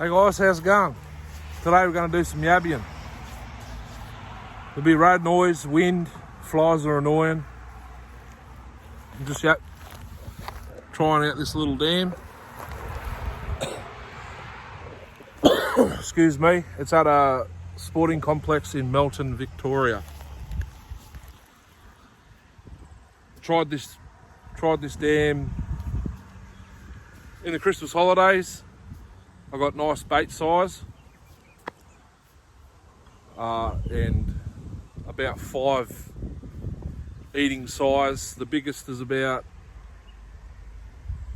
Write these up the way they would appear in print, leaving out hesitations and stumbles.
Hey guys, how's it going? Today we're going to do some yabbying. There'll be road noise, wind, flies are annoying. I'm just trying out this little dam. Excuse me. It's at a sporting complex in Melbourne, Victoria. Tried this dam in the Christmas holidays. I got nice bait size and about 5 eating size. The biggest is about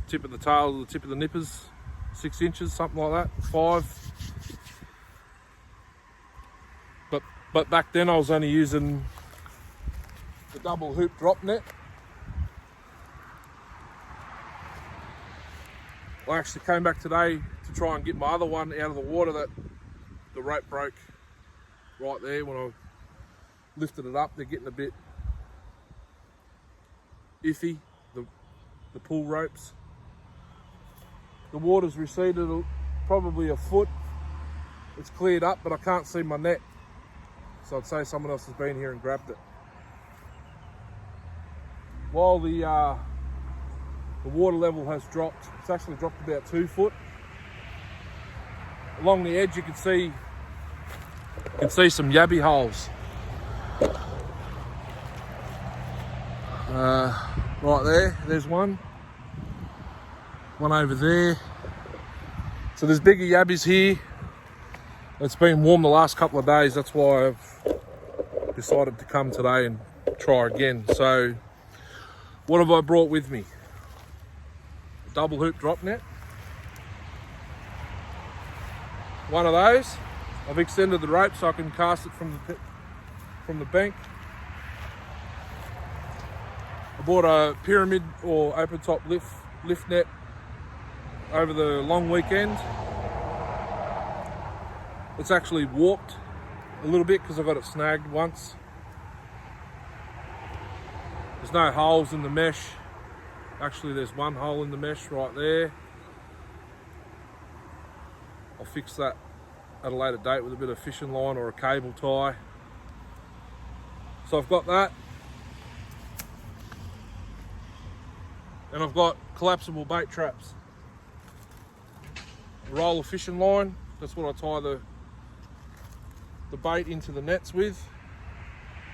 tip of the tail, the tip of the nippers, 6 inches, something like that, 5. But back then I was only using the double hoop drop net. I actually came back today to try and get my other one out of the water. That the rope broke right there when I lifted it up. They're getting a bit iffy, the pull ropes. The water's receded probably a foot. It's cleared up, but I can't see my net. So I'd say someone else has been here and grabbed it. While the water level has dropped, it's actually dropped about 2 foot. Along the edge you can see some yabby holes. Right there's one over there. So there's bigger yabbies here. It's been warm the last couple of days, that's why I've decided to come today and try again. So what have I brought with me? Double hoop drop net. One of those. I've extended the rope so I can cast it from the bank. I bought a pyramid or open top lift net over the long weekend. It's actually warped a little bit because I got it snagged once. There's no holes in the mesh. Actually, there's one hole in the mesh right there. I'll fix that at a later date with a bit of fishing line or a cable tie. So I've got that. And I've got collapsible bait traps. A roll of fishing line, that's what I tie the bait into the nets with.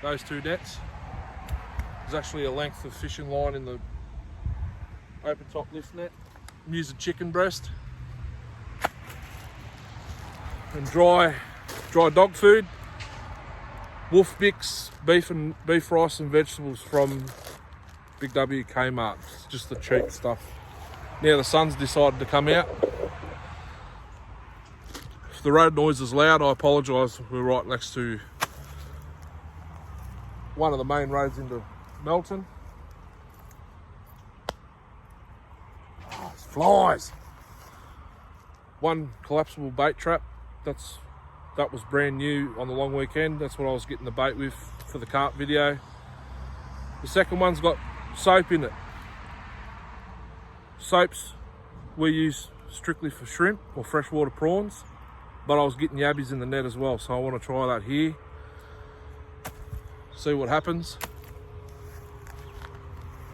Those 2 nets. There's actually a length of fishing line in the open top lift net. I'm using chicken breast and dry dog food, wolf bix, beef rice and vegetables from Big W Kmart. It's just the cheap stuff. Now the sun's decided to come out. If the road noise is loud, I apologise. We're right next to one of the main roads into Melbourne. Oh, it's flies. One collapsible bait trap. That was brand new on the long weekend. That's what I was getting the bait with for the carp video. The second one's got soap in it. Soaps we use strictly for shrimp or freshwater prawns, but I was getting yabbies in the net as well, so I want to try that here. See what happens.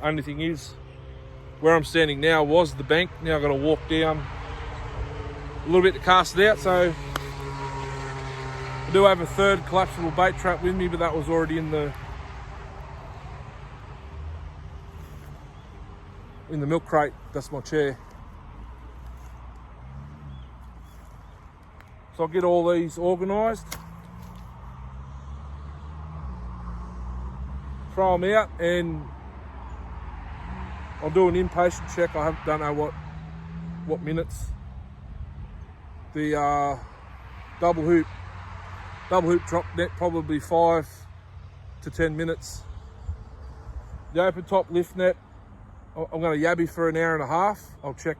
Only thing is, where I'm standing now was the bank. Now I've got to walk down a little bit to cast it out. So I do have a third collapsible bait trap with me, but that was already in the milk crate. That's my chair. So I'll get all these organised, throw them out, and I'll do an impatient check. Don't know what minutes. The double hoop drop net, probably 5 to 10 minutes. The open top lift net, I'm going to yabby for an hour and a half. I'll check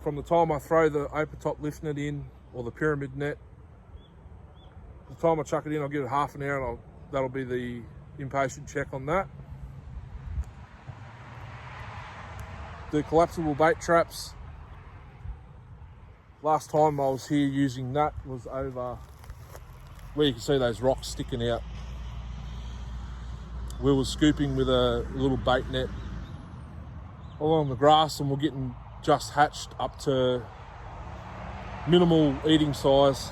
from the time I throw the open top lift net in, or the pyramid net. The time I chuck it in, I'll give it half an hour, and that'll be the impatient check on that. The collapsible bait traps, Last time I was here using that was over where you can see those rocks sticking out. We were scooping with a little bait net along the grass, and we're getting just hatched up to minimal eating size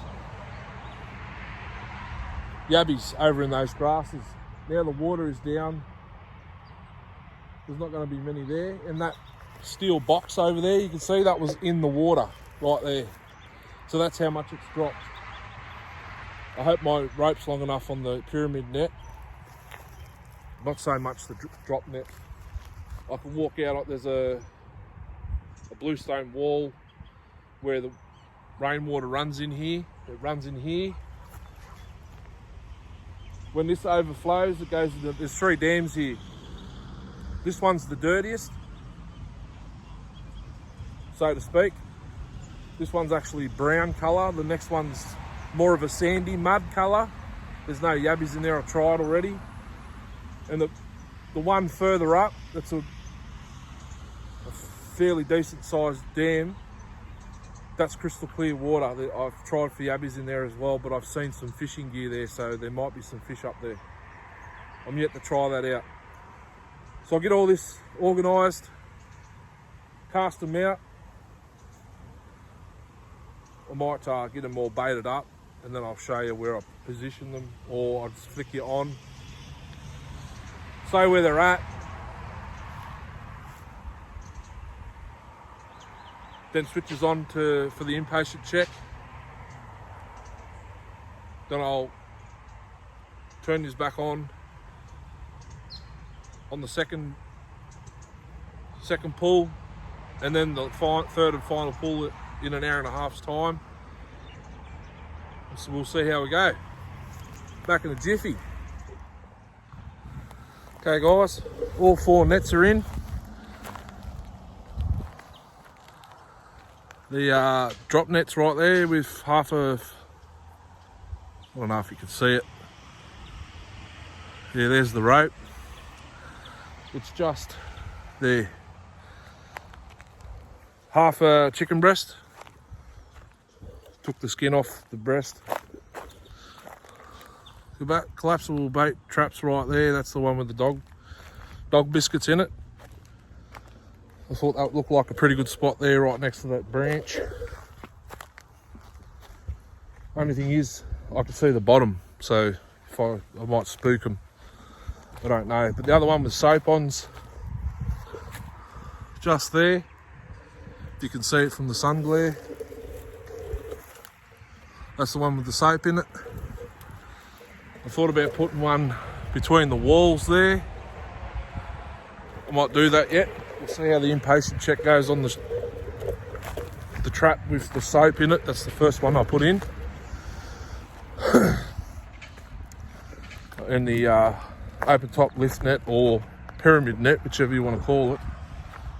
yabbies over in those grasses. Now the water is down. There's not going to be many there. And that steel box over there, you can see that was in the water right there. So that's how much it's dropped. I hope my rope's long enough on the pyramid net. Not so much the drop net. I can walk out, like there's a bluestone wall where the rainwater runs in here. It runs in here. When this overflows, it goes into, there's 3 dams here. This one's the dirtiest, so to speak. This one's actually brown colour. The next one's more of a sandy mud colour. There's no yabbies in there, I've tried already. And the one further up, that's a fairly decent sized dam. That's crystal clear water. I've tried for yabbies in there as well, but I've seen some fishing gear there, so there might be some fish up there. I'm yet to try that out. So I'll get all this organised, cast them out. I might get them all baited up, and then I'll show you where I position them, or I'll just flick you on, say where they're at, then switches on for the inpatient check. Then I'll turn this back on the second pull, and then the third and final pull in an hour and a half's time. So we'll see how we go. Back in a jiffy. Okay guys, all 4 nets are in. The drop net's right there with half of, I don't know if you can see it. Yeah, there's the rope. It's just there. Half a chicken breast. Took the skin off the breast. The collapsible bait trap's right there. That's the one with the dog biscuits in it. I thought that looked like a pretty good spot there, right next to that branch. Only thing is, I can see the bottom, so if I might spook them. I don't know. But the other one with soap-ons, just there. You can see it from the sun glare. That's the one with the soap in it. I thought about putting one between the walls there. I might do that yet. We'll see how the inpatient check goes on the trap with the soap in it. That's the first one I put in. And the open top lift net, or pyramid net, whichever you want to call it,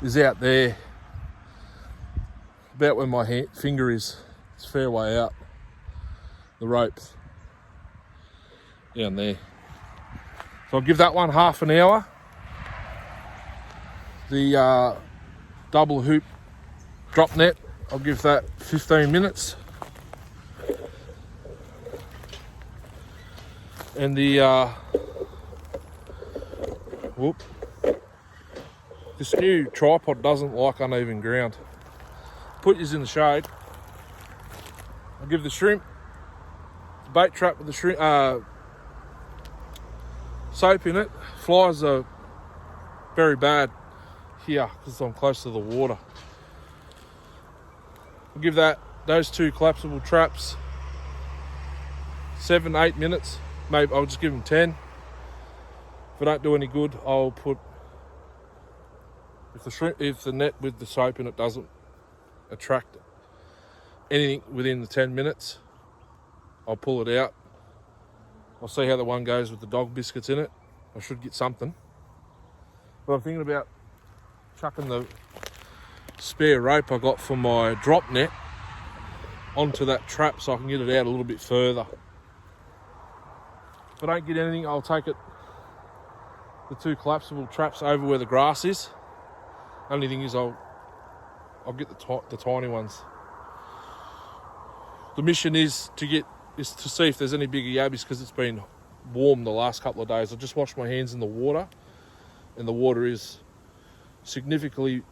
is out there about where my finger is. It's a fair way out. The ropes down there. So I'll give that one half an hour. The double hoop drop net, I'll give that 15 minutes. And the this new tripod doesn't like uneven ground. Put yours in the shade. I'll give the shrimp, the bait trap with the shrimp soap in it. Flies are very bad here because I'm close to the water. I'll give those 2 collapsible traps 7-8 minutes. Maybe I'll just give them 10. If I don't do any good, I'll put, if the net with the soap in it doesn't attract anything within the 10 minutes, I'll pull it out. I'll see how the one goes with the dog biscuits in it. I should get something. But I'm thinking about chucking the spare rope I got for my drop net onto that trap so I can get it out a little bit further. If I don't get anything, I'll take it, the 2 collapsible traps over where the grass is. Only thing is I'll get the tiny ones. The mission is to see if there's any bigger yabbies, because it's been warm the last couple of days. I just washed my hands in the water, and the water is significantly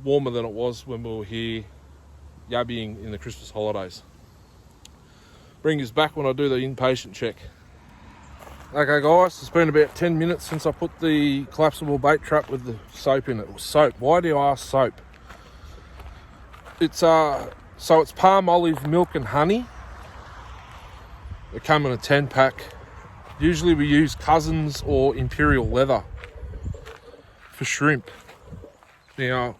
warmer than it was when we were here yabbying in the Christmas holidays. Bring us back when I do the inpatient check. Okay guys, it's been about 10 minutes since I put the collapsible bait trap with the soap in it. Soap, why do you ask soap? It's so it's palm olive milk and honey. They come in a 10 pack. Usually we use Cousins or Imperial Leather for shrimp. Now,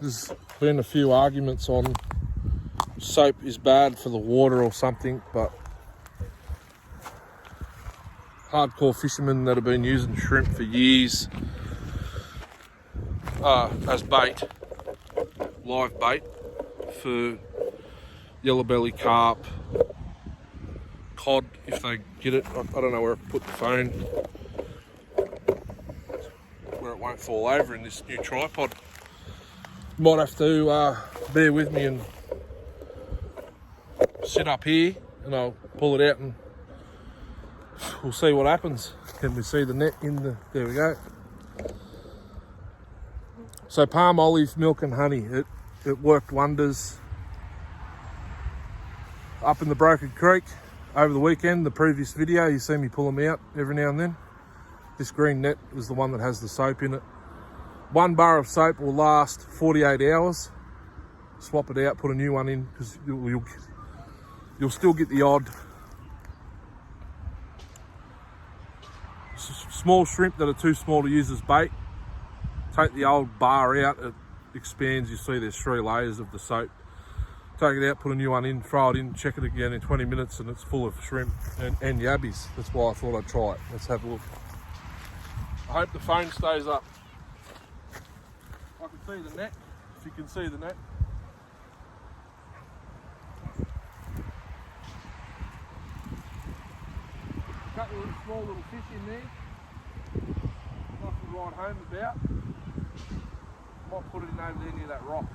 there's been a few arguments on soap is bad for the water or something, but hardcore fishermen that have been using shrimp for years as bait, live bait for yellow belly carp, cod if they get it. I don't know where I put the phone, where it won't fall over in this new tripod. Might have to bear with me and sit up here, and I'll pull it out and we'll see what happens. Can we see the net in the... There we go. So palm olive milk and honey, it worked wonders. Up in the Broken Creek over the weekend, the previous video, you see me pull them out every now and then. This green net is the one that has the soap in it. 1 bar of soap will last 48 hours. Swap it out, put a new one in, because you'll still get the odd small shrimp that are too small to use as bait. Take the old bar out, it expands. You see there's 3 layers of the soap. Take it out, put a new one in, throw it in, check it again in 20 minutes, and it's full of shrimp and yabbies. That's why I thought I'd try it. Let's have a look. I hope the phone stays up. I can see the net, if you can see the net. A couple of small little fish in there. Nothing to write home about. Might put it in over there near that rock.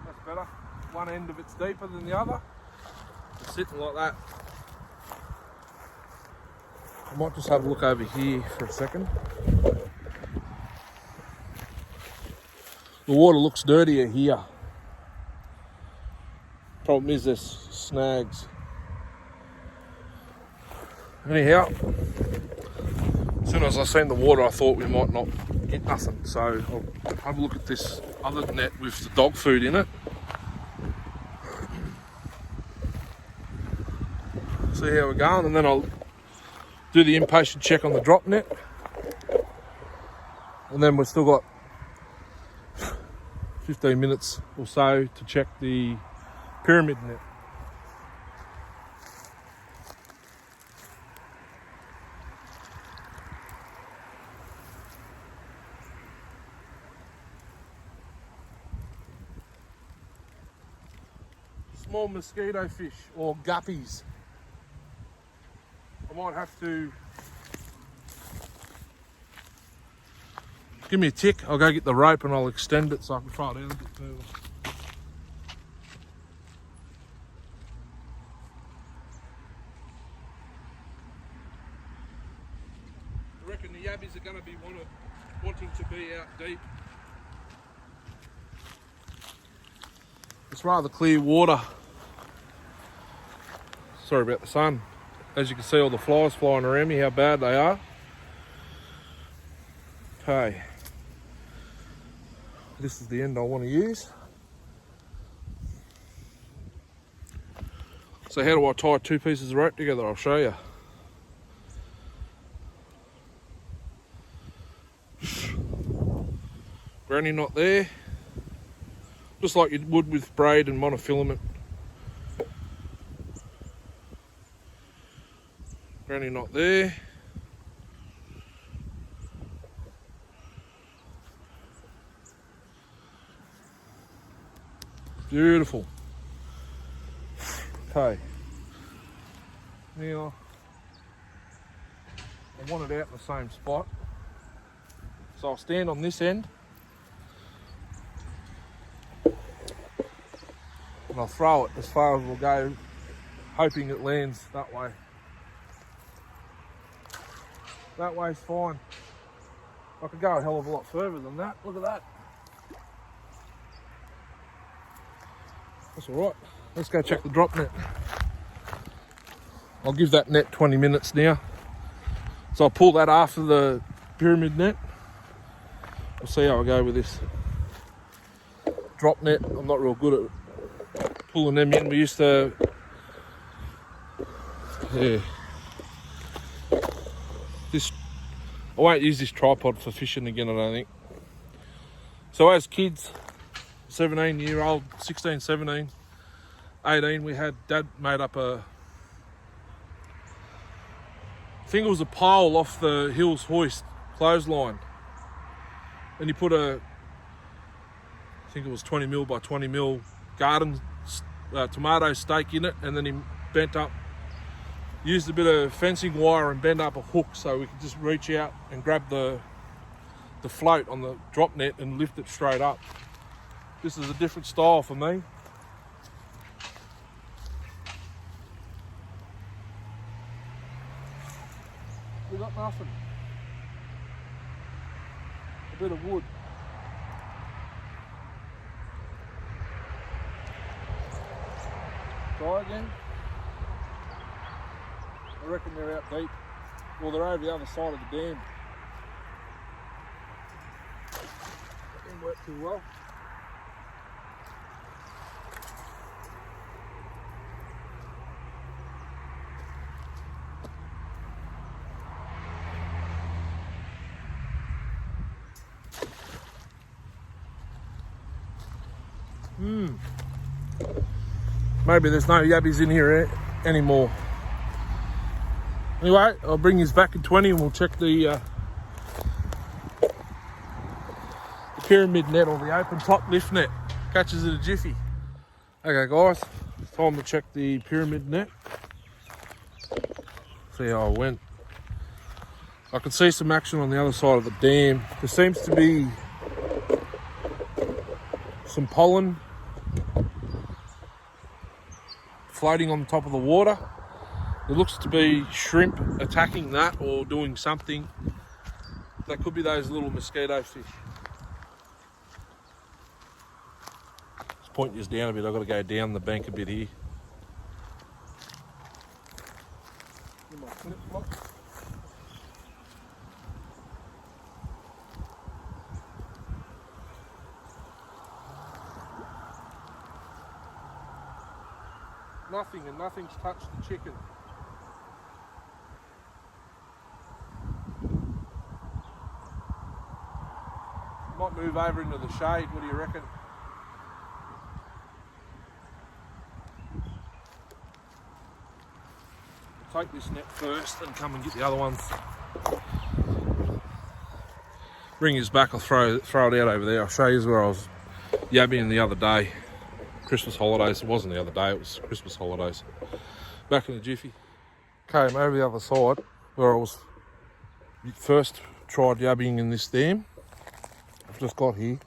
That's better. One end of it's deeper than the other. It's sitting like that. I might just have a look over here for a second. The water looks dirtier here. Problem is there's snags. Anyhow, as soon as I seen the water, I thought we might not get nothing. So I'll have a look at this other net with the dog food in it. See how we're going, and then I'll do the inpatient check on the drop net. And then we've still got 15 minutes or so to check the pyramid net. Small mosquito fish or guppies. I might have to give me a tick. I'll go get the rope and I'll extend it so I can throw it out a bit further. I reckon the yabbies are going to be wanting to be out deep. It's rather clear water. Sorry about the sun. As you can see, all the flies flying around me, how bad they are. Okay. This is the end I want to use. So how do I tie 2 pieces of rope together? I'll show you. Granny knot there. Just like you would with braid and monofilament. Granny knot there. Beautiful. Okay. Now, I want it out in the same spot. So I'll stand on this end and I'll throw it as far as we'll go, hoping it lands that way. That way's fine. I could go a hell of a lot further than that. Look at that. That's all right. Let's go check the drop net. I'll give that net 20 minutes now. So I'll pull that after the pyramid net. We'll see how I go with this. Drop net, I'm not real good at pulling them in. We used to, yeah. I won't use this tripod for fishing again, I don't think. So as kids, 17-year-old, 16, 17, 18, we had Dad made up I think it was a pole off the Hills hoist clothesline. And he put I think it was 20 mil by 20 mil garden tomato stake in it, and then he bent up, used a bit of fencing wire and bent up a hook so we could just reach out and grab the float on the drop net and lift it straight up. This is a different style for me. We got nothing. A bit of wood. Try again. I reckon they're out deep. Well, they're over the other side of the dam. That didn't work too well. Maybe there's no yabbies in here anymore. Anyway, I'll bring you back in 20 and we'll check the pyramid net or the open top lift net. Catches it a jiffy. Okay guys, it's time to check the pyramid net. See how I went. I can see some action on the other side of the dam. There seems to be some pollen floating on the top of the water. There looks to be shrimp attacking that or doing something. That could be those little mosquito fish. Let's point this down a bit. I've got to go down the bank a bit here. Nothing, and nothing's touched the chicken. Might move over into the shade, what do you reckon? Take this net first and come and get the other ones. Bring his back, I'll throw it out over there. I'll show you where I was yabbying the other day. Christmas holidays. It wasn't the other day, it was Christmas holidays. Back in the jiffy. Came over the other side where I was first tried yabbying in this dam. I've just got here.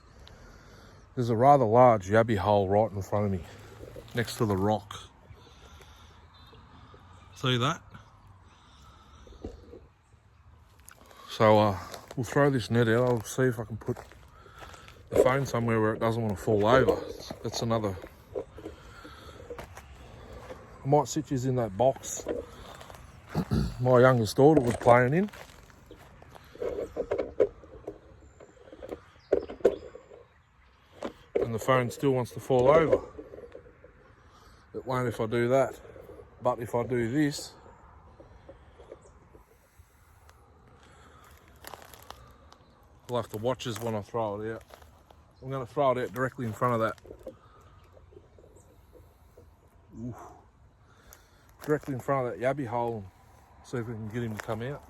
There's a rather large yabby hole right in front of me, next to the rock. See that? So we'll throw this net out. I'll see if I can put the phone somewhere where it doesn't want to fall over. That's another. I might sit you in that box my youngest daughter was playing in. And the phone still wants to fall over. It won't if I do that. But if I do this, I'll have to watch us when I throw it out. I'm going to throw it out directly in front of that. Ooh. Directly in front of that yabby hole. See if we can get him to come out.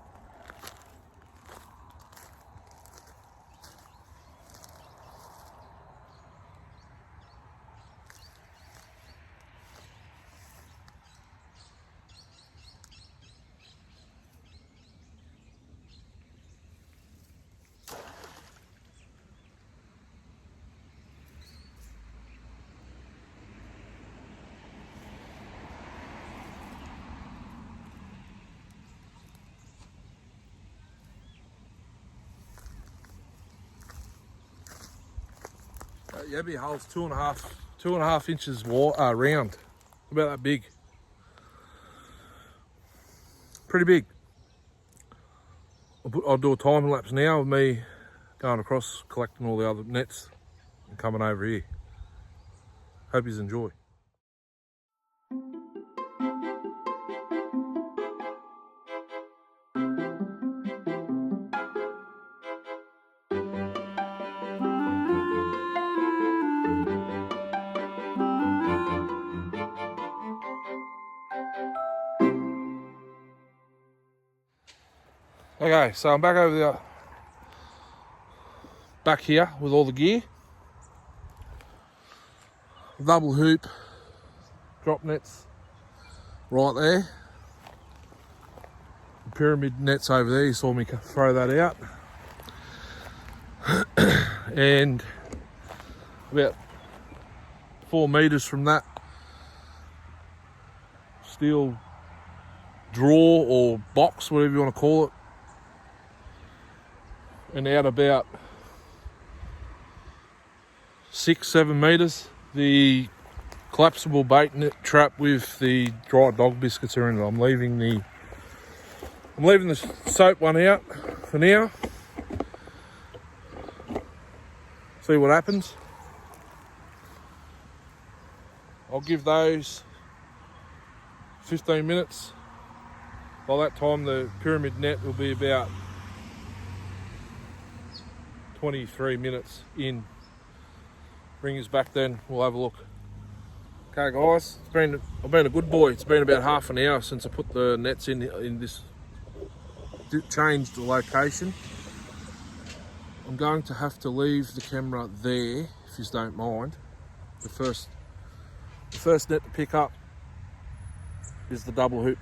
yabby hole's 2.5 inches round. About that big. Pretty big. I'll do a time lapse now of me going across, collecting all the other nets and coming over here. Hope you enjoy. Okay, so I'm back over there, back here with all the gear. Double hoop, drop nets right there. The pyramid nets over there, you saw me throw that out. And about 4 meters from that steel drawer or box, whatever you want to call it, and out about 6-7 meters, the collapsible bait net trap with the dry dog biscuits are in it. I'm leaving the soap one out for now. See what happens. I'll give those 15 minutes. By that time the pyramid net will be about 23 minutes in. Bring us back then, we'll have a look. Okay guys, I've been a good boy. It's been about half an hour since I put the nets in this, changed the location. I'm going to have to leave the camera there, if you don't mind. The first net to pick up is the double hoop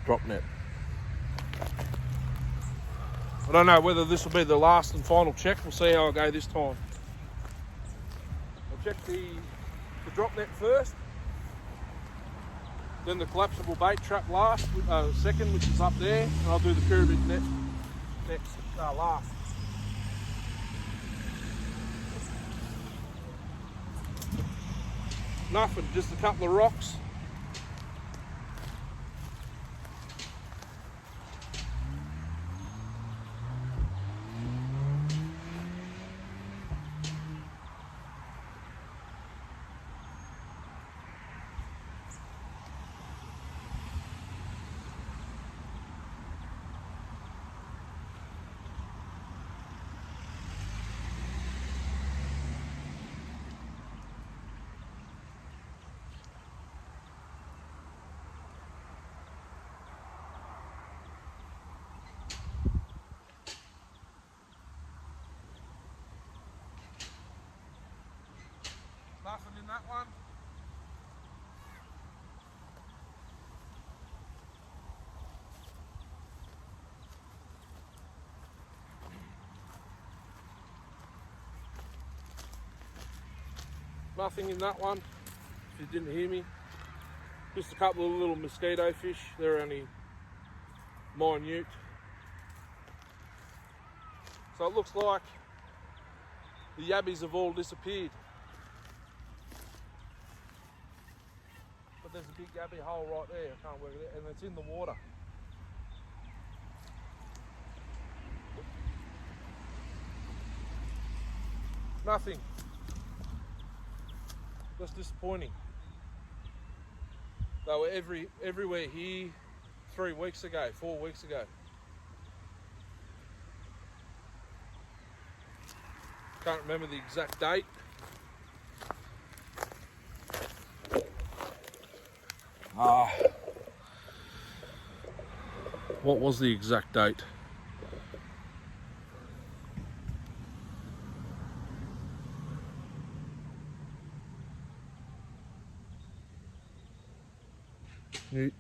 drop net. I don't know whether this will be the last and final check. We'll see how I go this time. I'll check the drop net first, then the collapsible bait trap last, second, which is up there, and I'll do the pyramid net next, last. Nothing, just a couple of rocks. Nothing in that one. Nothing in that one, if you didn't hear me. Just a couple of little mosquito fish. They're only minute. So it looks like the yabbies have all disappeared. But there's a big yabby hole right there, I can't work it out, and it's in the water. Nothing. That's disappointing. They were everywhere here 4 weeks ago. Can't remember the exact date. What was the exact date?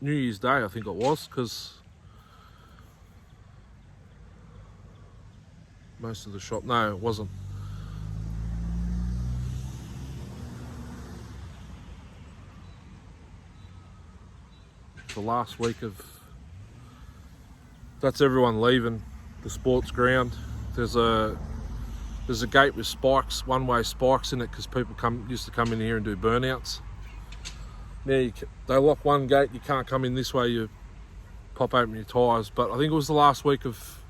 New Year's Day, I think it was, because most of the shop, no, it wasn't. The last week of, that's everyone leaving the sports ground. There's a There's a gate with spikes, one-way spikes in it, because people used to come in here and do burnouts. Now they lock one gate, you can't come in this way, you pop open your tyres. But I think it was the last week of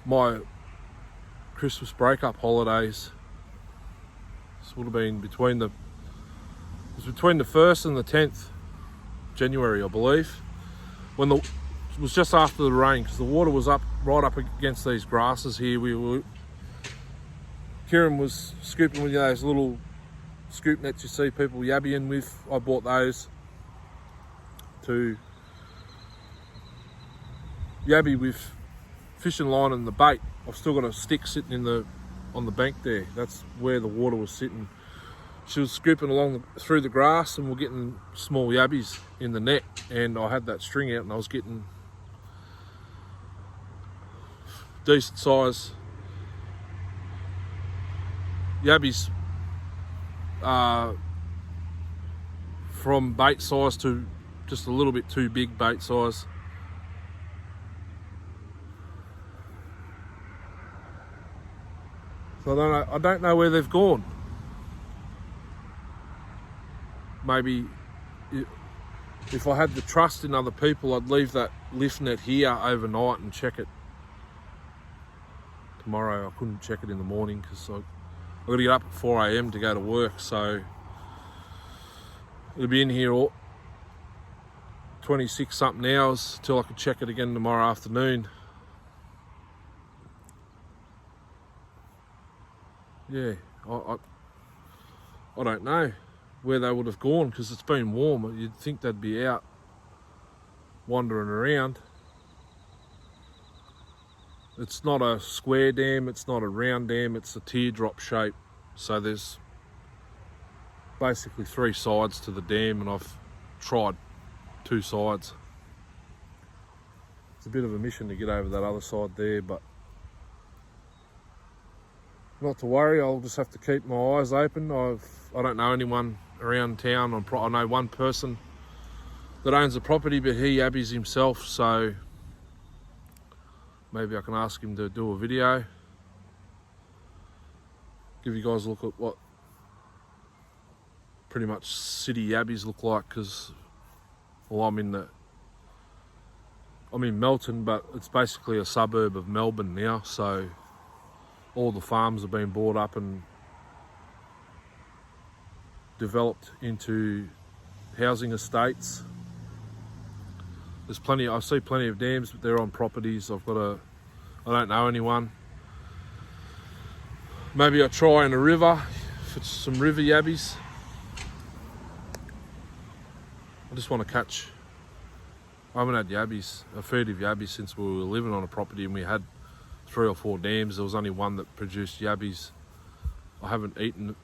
my Christmas break-up holidays. This would have been between the 1st and the 10th January, I believe, when it was just after the rain, because the water was right up against these grasses here. Kieran was scooping with those little scoop nets you see people yabbying with. I bought those to yabby with fishing line and the bait. I've still got a stick sitting on the bank there. That's where the water was sitting. She was scooping through the grass, and we're getting small yabbies in the net, and I had that string out and I was getting decent size yabbies, from bait size to just a little bit too big bait size. So I don't know where they've gone. Maybe if I had the trust in other people, I'd leave that lift net here overnight and check it tomorrow. I couldn't check it in the morning because I've got to get up at 4 AM to go to work, so it'll be in here all 26 something hours till I can check it again tomorrow afternoon. Yeah, I don't know where they would have gone, because it's been warm. You'd think they'd be out wandering around. It's not a square dam, it's not a round dam, it's a teardrop shape. So there's basically 3 sides to the dam, and I've tried 2 sides. It's a bit of a mission to get over that other side there, but not to worry, I'll just have to keep my eyes open. I don't know anyone around town. I know one person that owns the property, but he yabbies himself, so maybe I can ask him to do a video. Give you guys a look at what pretty much city yabbies look like, because, well, I'm in Melton, but it's basically a suburb of Melbourne now, so all the farms have been bought up and developed into housing estates. I see plenty of dams, but they're on properties. I don't know anyone. Maybe I try in a river for some river yabbies. I just want to catch. I haven't had yabbies, a feed of yabbies, since we were living on a property, and we had 3 or 4 dams. There was only one that produced yabbies. I haven't eaten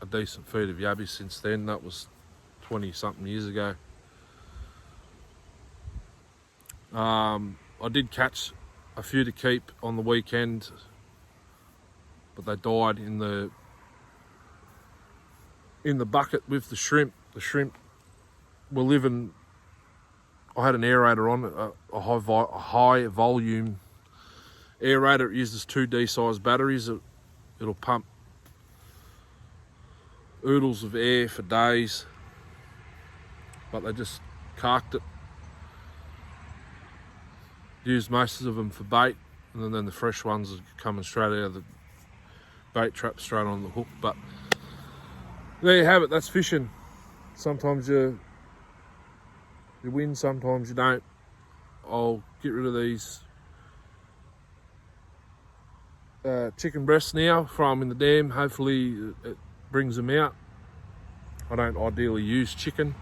a decent feed of yabbies since then. That was 20 something years ago. I did catch a few to keep on the weekend, but they died in the bucket with the shrimp. The shrimp were living. I had an aerator on, a high volume aerator. It uses 2D size batteries. It'll pump oodles of air for days, but they just carked it. Used most of them for bait, and then the fresh ones are coming straight out of the bait trap, straight on the hook. But there you have it, that's fishing. Sometimes you win, sometimes you don't. I'll get rid of these chicken breasts now from in the dam. Hopefully it brings them out. I don't ideally use chicken.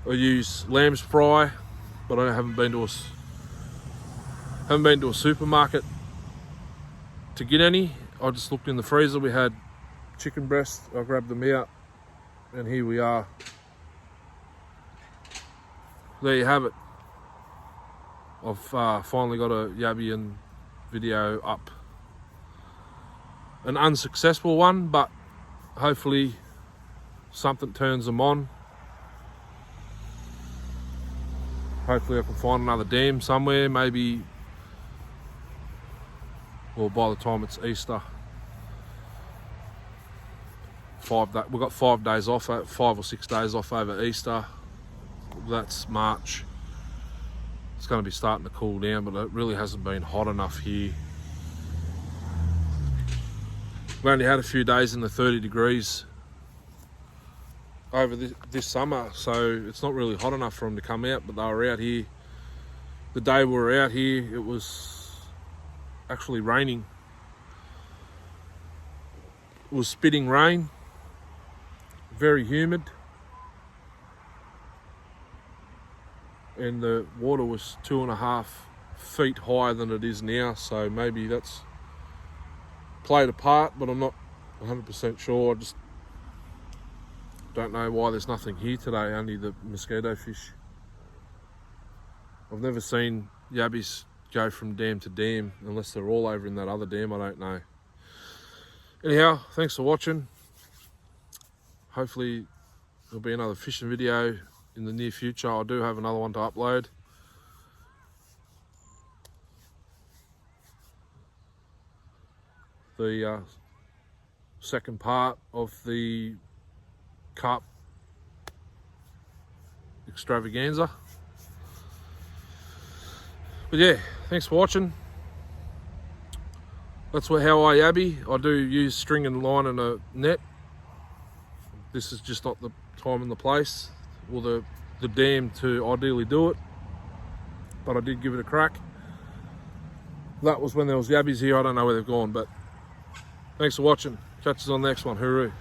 I use lamb's fry, but I haven't been to a supermarket to get any. I just looked in the freezer. We had chicken breasts. I grabbed them out, and here we are. There you have it. I've finally got a Yabbying video up. An unsuccessful one, but hopefully something turns them on. Hopefully I can find another dam somewhere, maybe Well, by the time it's Easter. We've got 5 days off, 5 or 6 days off over Easter. That's March. It's going to be starting to cool down, but it really hasn't been hot enough here. We only had a few days in the 30 degrees over this summer, so it's not really hot enough for them to come out, but they were out here. The day we were out here, it was actually raining. It was spitting rain, very humid, and the water was 2.5 feet higher than it is now, so maybe that's played a part, but I'm not 100% sure. I just don't know why there's nothing here today, only the mosquito fish. I've never seen yabbies go from dam to dam, unless they're all over in that other dam, I don't know. Anyhow, thanks for watching. Hopefully there'll be another fishing video in the near future. I do have another one to upload. The second part of the carp extravaganza. But yeah, thanks for watching. That's how I yabby. I do use string and line and a net. This is just not the time and the place or the dam to ideally do it, but I did give it a crack. That was when there was yabbies here. I don't know where they've gone, but thanks for watching. Catch us on the next one. Hooroo.